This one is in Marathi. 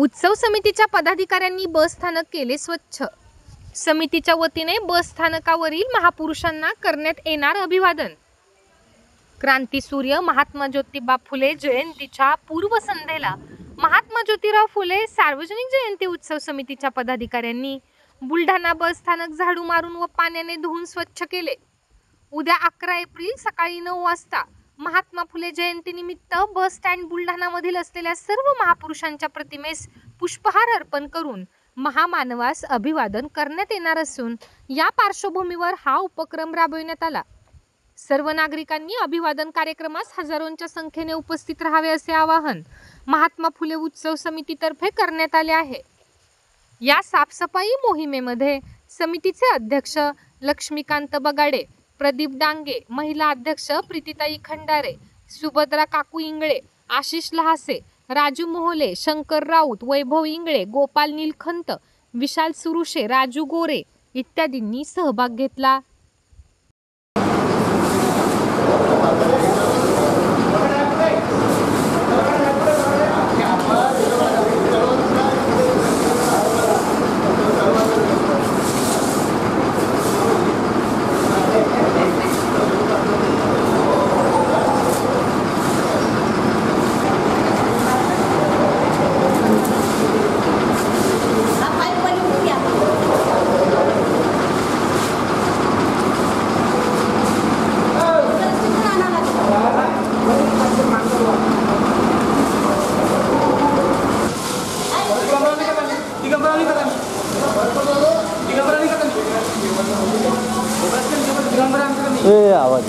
उत्सव समितीच्या पदाधिकाऱ्यांनी बस स्थानक केले स्वच्छ। समितीच्या वतीने बस स्थानकावरील महापुरुषांना करण्यात येणार अभिवादन। क्रांतीसूर्य महात्मा ज्योतिबा फुले जयंतीच्या पूर्वसंध्येला महात्मा ज्योतिराव फुले सार्वजनिक जयंती उत्सव समितीच्या पदाधिकाऱ्यांनी बुलढाणा बस स्थानक झाडू मारून व पाण्याने धुवून स्वच्छ केले। उद्या 11 एप्रिल सकाळी 9 वाजता महात्मा फुले जयंतीनिमित्त बस स्टँड बुलढाणामधील असलेल्या सर्व महापुरुषांच्या प्रतिमेस पुष्पहार अर्पण करून महामानवास अभिवादन करण्यात येणार असून या पार्श्वभूमीवर हा उपक्रम राबविण्यात आला। सर्व नागरिकांनी अभिवादन कार्यक्रमास हजारोंच्या संख्येने उपस्थित राहावे असे आवाहन महात्मा फुले उत्सव समितीतर्फे करण्यात आले आहे। या साफसफाई मोहिमेमध्ये समितीचे अध्यक्ष लक्ष्मीकांत बगाडे, प्रदीप डांगे, महिला अध्यक्ष प्रीतीताई खंडारे, सुभद्रा काकू इंगळे, आशिष लहासे, राजू मोहले, शंकर राऊत, वैभव इंगळे, गोपाल नीलखंत, विशाल सुरुशे, राजू गोरे इत्यादींनी सहभाग घेतला। आवाज